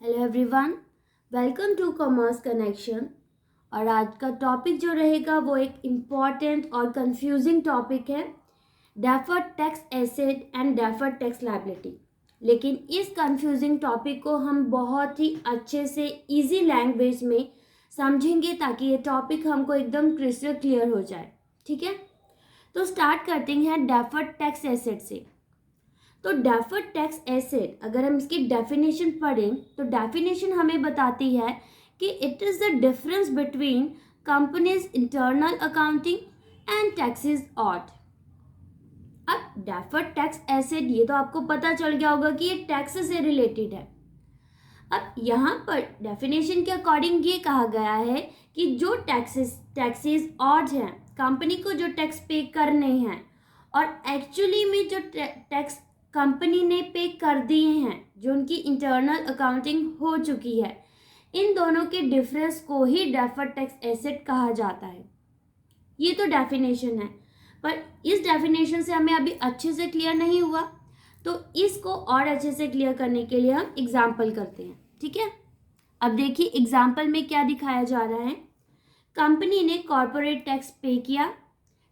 Hello everyone, welcome to commerce connection. और आज का टॉपिक जो रहेगा वो एक इम्पॉर्टेंट और कंफ्यूजिंग टॉपिक है, deferred tax asset and deferred tax liability. लेकिन इस कंफ्यूजिंग टॉपिक को हम बहुत ही अच्छे से इजी लैंग्वेज में समझेंगे ताकि ये टॉपिक हमको एकदम क्रिस्टल क्लियर हो जाए। ठीक है, तो स्टार्ट करते हैं डेफर्ड टैक्स एसेट से। तो डेफर्ड टैक्स एसेट, अगर हम इसकी डेफिनेशन पढ़ें तो डेफिनेशन हमें बताती है कि it is the difference between companies internal accounting and taxes odd. अब डेफर्ड टैक्स एसेट, ये तो आपको पता चल गया होगा कि ये टैक्स से रिलेटेड है। अब यहाँ पर डेफिनेशन के अकॉर्डिंग ये कहा गया है कि जो टैक्सेस ऑड हैं, कंपनी को जो टैक्स पे करने हैं और एक्चुअली में जो टैक्स कंपनी ने पे कर दिए हैं, जो उनकी इंटरनल अकाउंटिंग हो चुकी है, इन दोनों के डिफरेंस को ही डेफर्ड टैक्स एसेट कहा जाता है। ये तो डेफिनेशन है, पर इस डेफिनेशन से हमें अभी अच्छे से क्लियर नहीं हुआ, तो इसको और अच्छे से क्लियर करने के लिए हम एग्जाम्पल करते हैं। ठीक है, अब देखिए एग्जाम्पल में क्या दिखाया जा रहा है। कंपनी ने कॉर्पोरेट टैक्स पे किया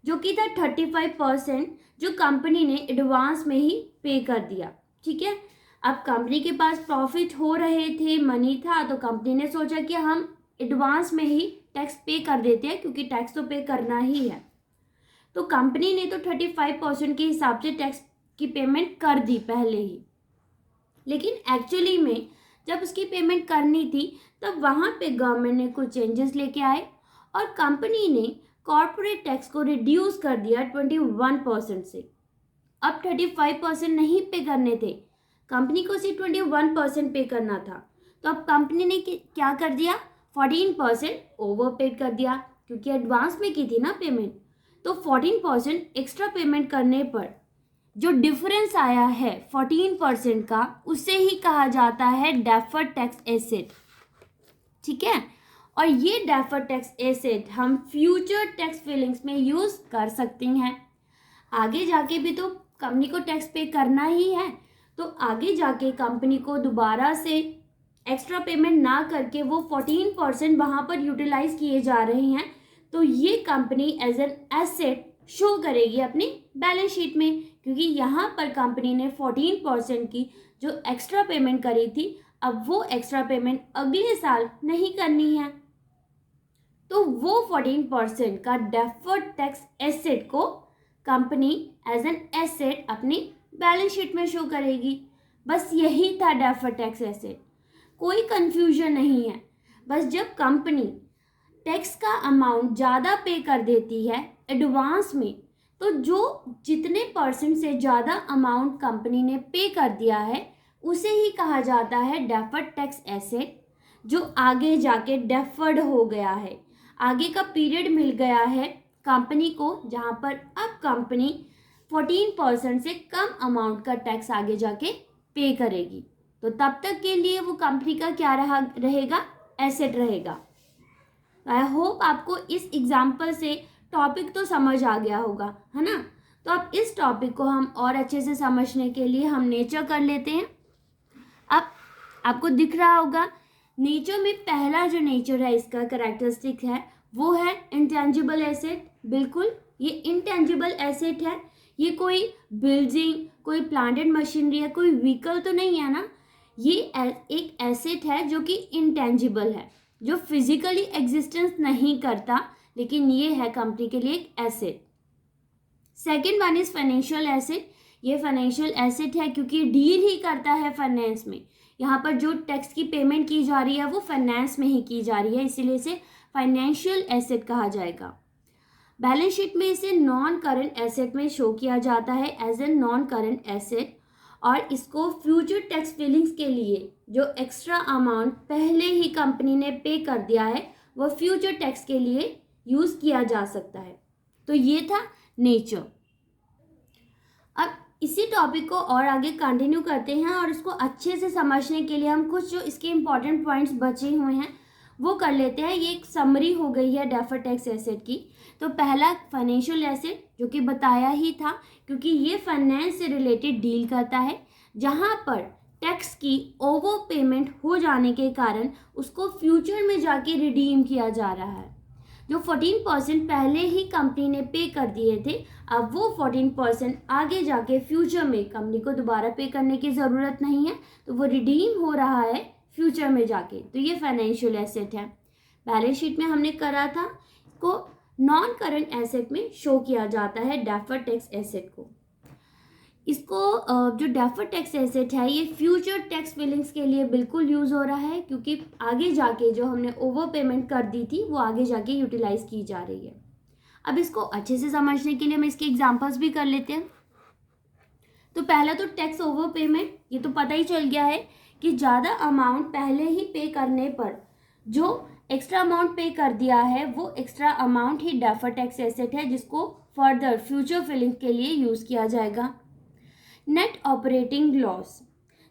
जो कि था 35%, जो कंपनी ने एडवांस में ही पे कर दिया। ठीक है, अब कंपनी के पास प्रॉफिट हो रहे थे, मनी था, तो कंपनी ने सोचा कि हम एडवांस में ही टैक्स पे कर देते हैं क्योंकि टैक्स तो पे करना ही है। तो कंपनी ने तो 35% के हिसाब से टैक्स की पेमेंट कर दी पहले ही, लेकिन एक्चुअली में जब उसकी पेमेंट करनी थी तब वहाँ पे गवर्नमेंट ने कुछ चेंजेस लेके आए और कंपनी ने कॉर्पोरेट टैक्स को रिड्यूस कर दिया 21% से। अब 35% नहीं पे करने थे, कंपनी को सिर्फ 21% पे करना था। तो अब कंपनी ने क्या कर दिया, 14% ओवर पेड कर दिया क्योंकि एडवांस में की थी ना पेमेंट। तो 14% एक्स्ट्रा पेमेंट करने पर जो डिफरेंस आया है 14% का, उसे ही कहा जाता है डेफर्ड टैक्स एसेट। ठीक है, और ये डेफर्ड टैक्स एसेट हम फ्यूचर टैक्स फिलिंग्स में यूज कर सकते हैं। आगे जाके भी तो कंपनी को टैक्स पे करना ही है, तो आगे जाके कंपनी को दोबारा से एक्स्ट्रा पेमेंट ना करके वो 14% वहाँ पर यूटिलाइज किए जा रहे हैं, तो ये company as an asset show करेगी अपनी बैलेंस शीट में, क्योंकि यहाँ पर कंपनी ने 14% की जो एक्स्ट्रा पेमेंट करी थी, अब वो एक्स्ट्रा पेमेंट अगले साल नहीं करनी है, तो वो 14% का डेफर्ड टैक्स एसेट को कंपनी एज एन एसेट अपनी बैलेंस शीट में शो करेगी। बस यही था डेफर्ड टैक्स एसेट, कोई कंफ्यूजन नहीं है। बस जब कंपनी टैक्स का अमाउंट ज़्यादा पे कर देती है एडवांस में, तो जो जितने परसेंट से ज़्यादा अमाउंट कंपनी ने पे कर दिया है उसे ही कहा जाता है डेफर्ड टैक्स एसेट, जो आगे जाके डेफर्ड हो गया है, आगे का पीरियड मिल गया है कंपनी को, जहाँ पर अब कंपनी 14% से कम अमाउंट का टैक्स आगे जाके पे करेगी। तो तब तक के लिए वो कंपनी का क्या रहेगा, एसेट रहेगा। आई होप आपको इस एग्जाम्पल से टॉपिक तो समझ आ गया होगा, है ना। तो अब इस टॉपिक को हम और अच्छे से समझने के लिए हम नेचर कर लेते हैं। अब आपको दिख रहा होगा नेचर में पहला जो नेचर है, इसका कैरेक्टरिस्टिक है वो है इंटेंजिबल एसेट। बिल्कुल, ये इंटेंजिबल एसेट है, ये कोई बिल्डिंग, कोई प्लांटेड मशीनरी है, कोई व्हीकल तो नहीं है ना। ये एक एसेट है जो कि इंटेंजिबल है, जो फिजिकली एग्जिस्टेंस नहीं करता, लेकिन ये है कंपनी के लिए एक asset. Second one is financial asset. ये फाइनेंशियल एसेट है क्योंकि डील ही करता है फाइनेंस में। यहाँ पर जो टैक्स की पेमेंट की जा रही है वो फाइनेंस में ही की जा रही है, इसीलिए इसे फाइनेंशियल एसेट कहा जाएगा। बैलेंस शीट में इसे नॉन करंट एसेट में शो किया जाता है as a non current asset, और इसको फ्यूचर टैक्स फिलिंग्स के लिए जो एक्स्ट्रा अमाउंट पहले ही कंपनी ने पे कर दिया है वो फ्यूचर टैक्स के लिए यूज किया जा सकता है। तो ये था नेचर। अब इसी टॉपिक को और आगे कंटिन्यू करते हैं और इसको अच्छे से समझने के लिए हम कुछ जो इसके इम्पॉर्टेंट पॉइंट्स बचे हुए हैं वो कर लेते हैं। ये एक समरी हो गई है डेफर्ड टैक्स एसेट की। तो पहला फाइनेंशियल एसेट, जो कि बताया ही था क्योंकि ये फाइनेंस से रिलेटेड डील करता है, जहाँ पर टैक्स की ओवर पेमेंट हो जाने के कारण उसको फ्यूचर में जाके रिडीम किया जा रहा है। जो 14% पहले ही कंपनी ने पे कर दिए थे, अब वो 14% आगे जाके फ्यूचर में कंपनी को दोबारा पे करने की ज़रूरत नहीं है, तो वो रिडीम हो रहा है फ्यूचर में जाके। तो ये फाइनेंशियल एसेट है। बैलेंस शीट में हमने करा था, इसको नॉन करंट एसेट में शो किया जाता है डेफर्ड टैक्स एसेट को। इसको जो डेफर्ड टैक्स एसेट है ये फ्यूचर टैक्स फिलिंग्स के लिए बिल्कुल यूज़ हो रहा है, क्योंकि आगे जाके जो हमने ओवर पेमेंट कर दी थी वो आगे जाके यूटिलाइज की जा रही है। अब इसको अच्छे से समझने के लिए हम इसके एग्जांपल्स भी कर लेते हैं। तो पहला तो टैक्स ओवर पेमेंट, ये तो पता ही चल गया है कि ज़्यादा अमाउंट पहले ही पे करने पर जो एक्स्ट्रा अमाउंट पे कर दिया है वो एक्स्ट्रा अमाउंट ही डेफर्ड टैक्स एसेट है, जिसको फर्दर फ्यूचर फिलिंग के लिए यूज़ किया जाएगा। नेट ऑपरेटिंग लॉस,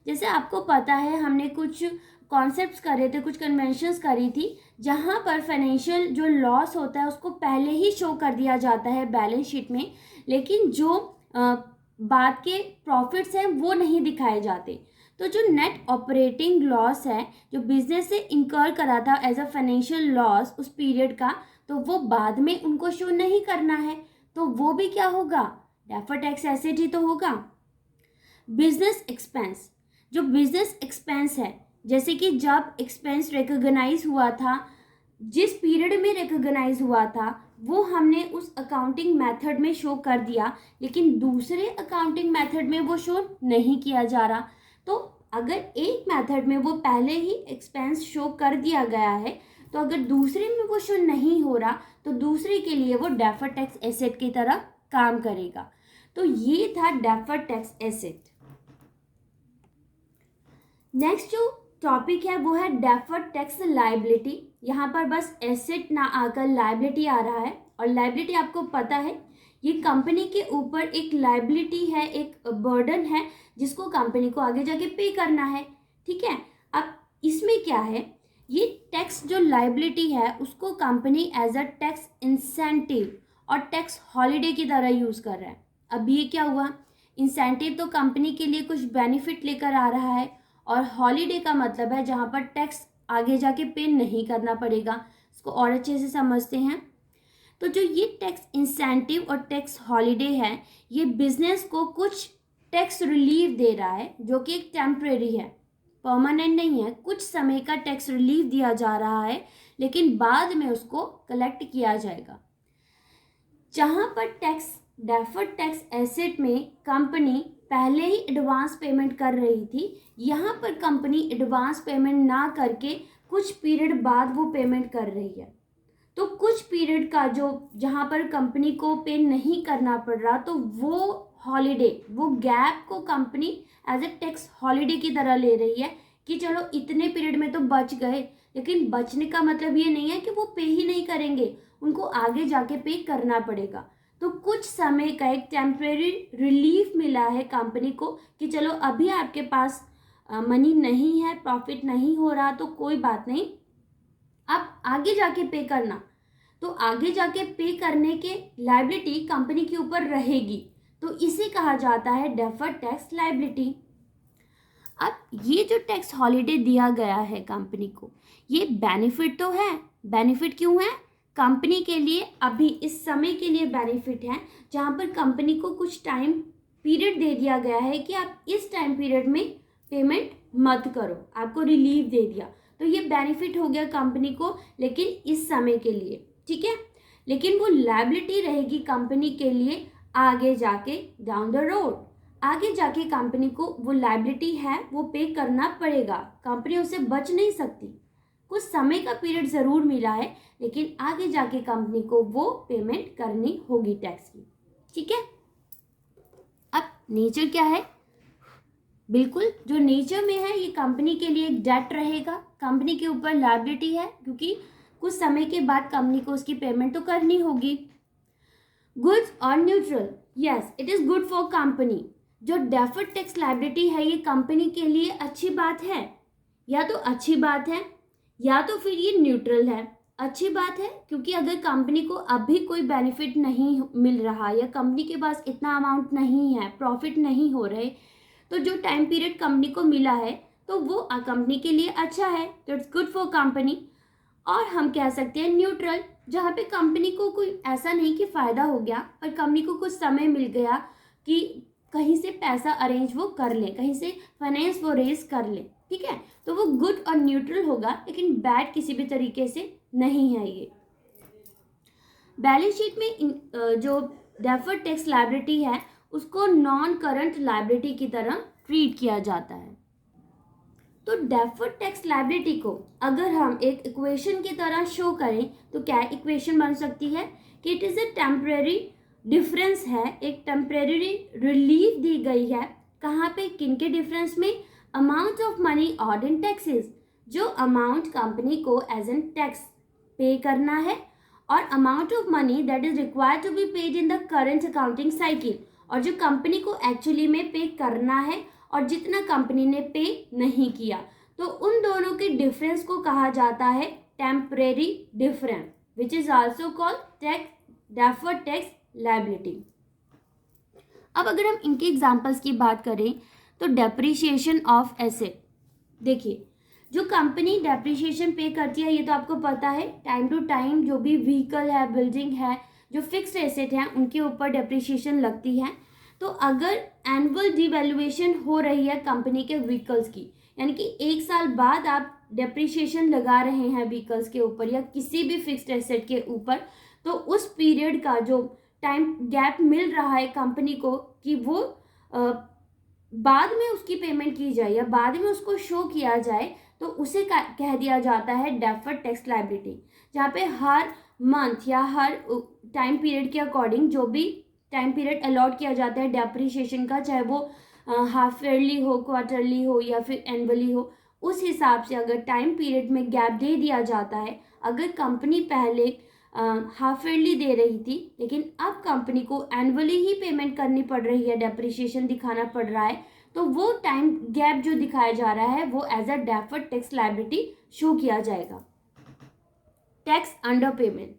जैसे आपको पता है हमने कुछ कॉन्सेप्ट्स करे थे, कुछ कन्वेंशंस करी थी, जहाँ पर फाइनेंशियल जो लॉस होता है उसको पहले ही शो कर दिया जाता है बैलेंस शीट में, लेकिन जो बाद के प्रॉफिट्स हैं वो नहीं दिखाए जाते। तो जो नेट ऑपरेटिंग लॉस है, जो बिजनेस से इंकर करा था एज अ फाइनेंशियल लॉस उस पीरियड का, तो वो बाद में उनको शो नहीं करना है, तो वो भी क्या होगा, डेफर्ड टैक्स एसेट ही तो होगा। बिजनेस एक्सपेंस, जो बिजनेस एक्सपेंस है, जैसे कि जब एक्सपेंस रिकॉग्नाइज हुआ था, जिस पीरियड में रिकॉग्नाइज हुआ था वो हमने उस अकाउंटिंग मेथड में शो कर दिया, लेकिन दूसरे अकाउंटिंग मेथड में वो शो नहीं किया जा रहा। तो अगर एक मेथड में वो पहले ही एक्सपेंस शो कर दिया गया है, तो अगर दूसरे में वो शो नहीं हो रहा तो दूसरे के लिए वो डेफर्ड टैक्स एसेट की तरह काम करेगा। तो ये था डेफर्ड टैक्स एसेट। नेक्स्ट जो टॉपिक है वो है डेफर्ड टैक्स लायबिलिटी। यहाँ पर बस एसेट ना आकर लायबिलिटी आ रहा है, और लायबिलिटी आपको पता है ये कंपनी के ऊपर एक लायबिलिटी है, एक बर्डन है जिसको कंपनी को आगे जाके पे करना है। ठीक है, अब इसमें क्या है, ये टैक्स जो लायबिलिटी है उसको company as a tax incentive और टैक्स हॉलीडे की तरह यूज़ कर रहा है। अब ये क्या हुआ, इंसेंटिव तो कंपनी के लिए कुछ बेनिफिट लेकर आ रहा है, और हॉलीडे का मतलब है जहाँ पर टैक्स आगे जाके पे नहीं करना पड़ेगा। इसको और अच्छे से समझते हैं। तो जो ये टैक्स इंसेंटिव और टैक्स हॉलीडे है, ये बिजनेस को कुछ टैक्स रिलीफ दे रहा है, जो कि एक टेम्परेरी है, परमानेंट नहीं है। कुछ समय का टैक्स रिलीफ दिया जा रहा है, लेकिन बाद में उसको कलेक्ट किया जाएगा। जहाँ पर टैक्स डेफर्ड टैक्स एसेट में कंपनी पहले ही एडवांस पेमेंट कर रही थी, यहाँ पर कंपनी एडवांस पेमेंट ना करके कुछ पीरियड बाद वो पेमेंट कर रही है। तो कुछ पीरियड का जो जहाँ पर कंपनी को पे नहीं करना पड़ रहा, तो वो हॉलीडे, वो गैप को company as a tax holiday की तरह ले रही है कि चलो इतने पीरियड में तो बच गए, लेकिन बचने का मतलब ये नहीं है कि वो पे ही नहीं करेंगे, उनको आगे जाके पे करना पड़ेगा। तो कुछ समय का एक टेम्परेरी रिलीफ मिला है कंपनी को कि चलो अभी आपके पास मनी नहीं है, प्रॉफिट नहीं हो रहा, तो कोई बात नहीं, आप आगे जाके पे करना। तो आगे जाके पे करने के लायबिलिटी कंपनी के ऊपर रहेगी, तो इसे कहा जाता है डेफर्ड टैक्स लायबिलिटी। अब ये जो टैक्स हॉलीडे दिया गया है कंपनी को, ये बेनिफिट तो है। बेनिफिट क्यों है, कंपनी के लिए अभी इस समय के लिए बेनिफिट है, जहाँ पर कंपनी को कुछ टाइम पीरियड दे दिया गया है कि आप इस टाइम पीरियड में पेमेंट मत करो, आपको रिलीफ दे दिया, तो ये बेनिफिट हो गया कंपनी को, लेकिन इस समय के लिए। ठीक है, लेकिन वो लायबिलिटी रहेगी कंपनी के लिए आगे जाके, डाउन द रोड। आगे जाके कंपनी को वो लायबिलिटी है वो पे करना पड़ेगा, कंपनी उससे बच नहीं सकती। कुछ समय का पीरियड ज़रूर मिला है, लेकिन आगे जाके कंपनी को वो पेमेंट करनी होगी टैक्स की। ठीक है, अब नेचर क्या है, बिल्कुल जो नेचर में है ये कंपनी के लिए एक डेट रहेगा, कंपनी के ऊपर लायबिलिटी है, क्योंकि कुछ समय के बाद कंपनी को उसकी पेमेंट तो करनी होगी। गुड्स और neutral, yes it is good for company. जो डेफर्ड टैक्स लायबिलिटी है ये कंपनी के लिए अच्छी बात है, या तो अच्छी बात है या तो फिर ये न्यूट्रल है। अच्छी बात है क्योंकि अगर कंपनी को अभी कोई बेनिफिट नहीं मिल रहा या कंपनी के पास इतना अमाउंट नहीं है, प्रॉफिट नहीं हो रहे, तो जो टाइम पीरियड कंपनी को मिला है तो वो कंपनी के लिए अच्छा है, तो इट्स गुड फॉर कंपनी। और हम कह सकते हैं न्यूट्रल, जहाँ पे कंपनी को कोई ऐसा नहीं कि फ़ायदा हो गया, पर कंपनी को कुछ समय मिल गया कि कहीं से पैसा अरेंज वो कर ले, कहीं से फाइनेंस वो रेज कर ले, ठीक है, तो वो गुड और न्यूट्रल होगा, लेकिन बैड किसी भी तरीके से नहीं है। ये बैलेंस शीट में जो डेफर्ड टैक्स लायबिलिटी है उसको नॉन करंट लायबिलिटी की तरह ट्रीट किया जाता है। तो डेफर्ड टैक्स लायबिलिटी को अगर हम एक इक्वेशन की तरह शो करें तो क्या इक्वेशन बन सकती है कि it is a temporary difference है, एक टेम्परेरी रिलीफ दी गई है। कहाँ पे, किन के डिफरेंस में? Amount of money owed in taxes, जो अमाउंट कंपनी को एज एन टैक्स पे करना है, और amount of money that is required to be paid in the current accounting cycle, और जो कंपनी को एक्चुअली में पे करना है और जितना कंपनी ने पे नहीं किया, तो उन दोनों के डिफरेंस को कहा जाता है temporary difference, which is also called deferred tax liability. अब अगर हम इनके एग्जांपल्स की बात करें तो डेप्रिसिएशन ऑफ एसेट, देखिए जो कंपनी डेप्रिसिएशन पे करती है ये तो आपको पता है, टाइम टू टाइम जो भी व्हीकल है, बिल्डिंग है, जो फिक्स्ड एसेट है उनके ऊपर डेप्रिसिएशन लगती है। तो अगर एनुअल डिवैल्यूएशन हो रही है कंपनी के व्हीकल्स की, यानी कि 1 साल बाद आप डेप्रिसिएशन लगा रहे हैं व्हीकल्स के ऊपर या किसी भी फिक्स्ड एसेट के ऊपर, तो उस पीरियड का जो टाइम गैप मिल रहा है कंपनी को कि वो बाद में उसकी पेमेंट की जाए या बाद में उसको शो किया जाए, तो उसे कह दिया जाता है डेफर्ड टैक्स लायबिलिटी, जहाँ पे हर मंथ या हर टाइम पीरियड के अकॉर्डिंग जो भी टाइम पीरियड अलॉट किया जाता है डेप्रिसिएशन का, चाहे वो हाफ ईयरली हो, क्वार्टरली हो या फिर एनुअली हो, उस हिसाब से अगर टाइम पीरियड में गैप दे दिया जाता है। अगर कंपनी पहले हाफ ईयरली दे रही थी लेकिन अब कंपनी को एनुअली ही पेमेंट करनी पड़ रही है, डेप्रिसिएशन दिखाना पड़ रहा है, तो वो टाइम गैप जो दिखाया जा रहा है वो as a deferred tax liability show किया जाएगा। टैक्स अंडर पेमेंट,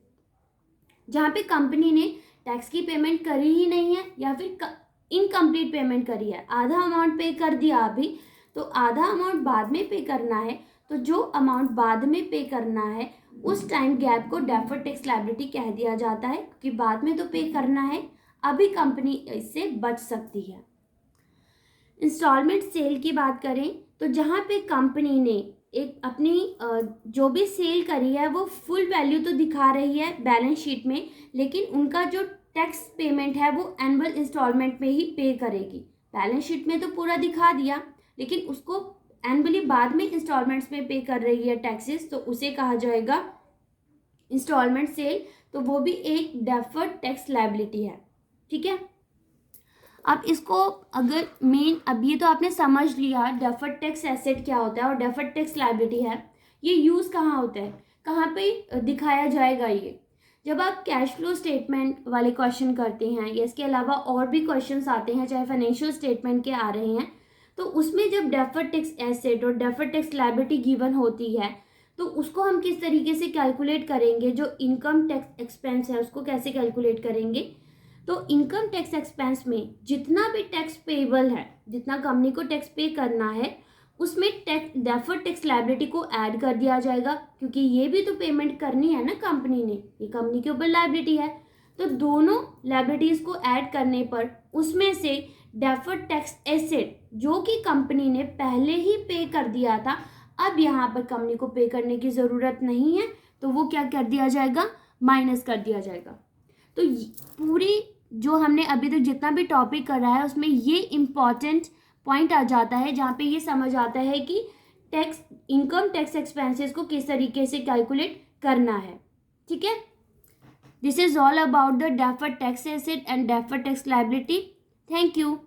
जहाँ पे कंपनी ने टैक्स की पेमेंट करी ही नहीं है या फिर इनकम्प्लीट पेमेंट करी है, आधा अमाउंट पे कर दिया अभी, तो आधा अमाउंट बाद में पे करना है, तो जो अमाउंट बाद में पे करना है उस टाइम गैप को डेफर्ड टैक्स लायबिलिटी कह दिया जाता है, क्योंकि बाद में तो पे करना है, अभी कंपनी इससे बच सकती है। इंस्टॉलमेंट सेल की बात करें तो जहाँ पे कंपनी ने एक अपनी जो भी सेल करी है वो फुल वैल्यू तो दिखा रही है बैलेंस शीट में, लेकिन उनका जो टैक्स पेमेंट है वो एनुअल इंस्टॉलमेंट में ही पे करेगी। बैलेंस शीट में तो पूरा दिखा दिया, लेकिन उसको एनुअली बाद में इंस्टॉलमेंट्स में पे कर रही है टैक्सेस, तो उसे कहा जाएगा इंस्टॉलमेंट सेल, तो वो भी एक डेफर्ड टैक्स लायबिलिटी है। ठीक है, अब इसको अगर मेन, अब ये तो आपने समझ लिया डेफर्ड टैक्स एसेट क्या होता है और डेफर्ड टैक्स लायबिलिटी है, ये यूज़ कहाँ होता है, कहाँ पे दिखाया जाएगा? ये जब आप कैश फ्लो स्टेटमेंट वाले क्वेश्चन करते हैं या इसके अलावा और भी क्वेश्चंस आते हैं चाहे फाइनेंशियल स्टेटमेंट के आ रहे हैं, तो उसमें जब डेफर्ड टैक्स एसेट और डेफर्ड टैक्स लायबिलिटी गिवन होती है तो उसको हम किस तरीके से कैलकुलेट करेंगे, जो इनकम टैक्स एक्सपेंस है उसको कैसे कैलकुलेट करेंगे? तो इनकम टैक्स एक्सपेंस में जितना भी टैक्स पेएबल है, जितना कंपनी को टैक्स पे करना है, उसमें टैक्स डेफर्ड टैक्स लायबिलिटी को ऐड कर दिया जाएगा, क्योंकि ये भी तो पेमेंट करनी है ना कंपनी ने, ये कंपनी के ऊपर लायबिलिटी है। तो दोनों लायबिलिटीज़ को ऐड करने पर उसमें से डेफर्ड टैक्स एसेट जो कि कंपनी ने पहले ही पे कर दिया था, अब यहाँ पर कंपनी को पे करने की ज़रूरत नहीं है, तो वो क्या कर दिया जाएगा, माइनस कर दिया जाएगा। तो पूरी जो हमने अभी तक जितना भी टॉपिक कर रहा है उसमें ये इम्पॉर्टेंट पॉइंट आ जाता है, जहाँ पे ये समझ आता है कि टैक्स, इनकम टैक्स एक्सपेंसेस को किस तरीके से कैलकुलेट करना है। ठीक है, this is all about the deferred tax asset and deferred tax liability. Thank you.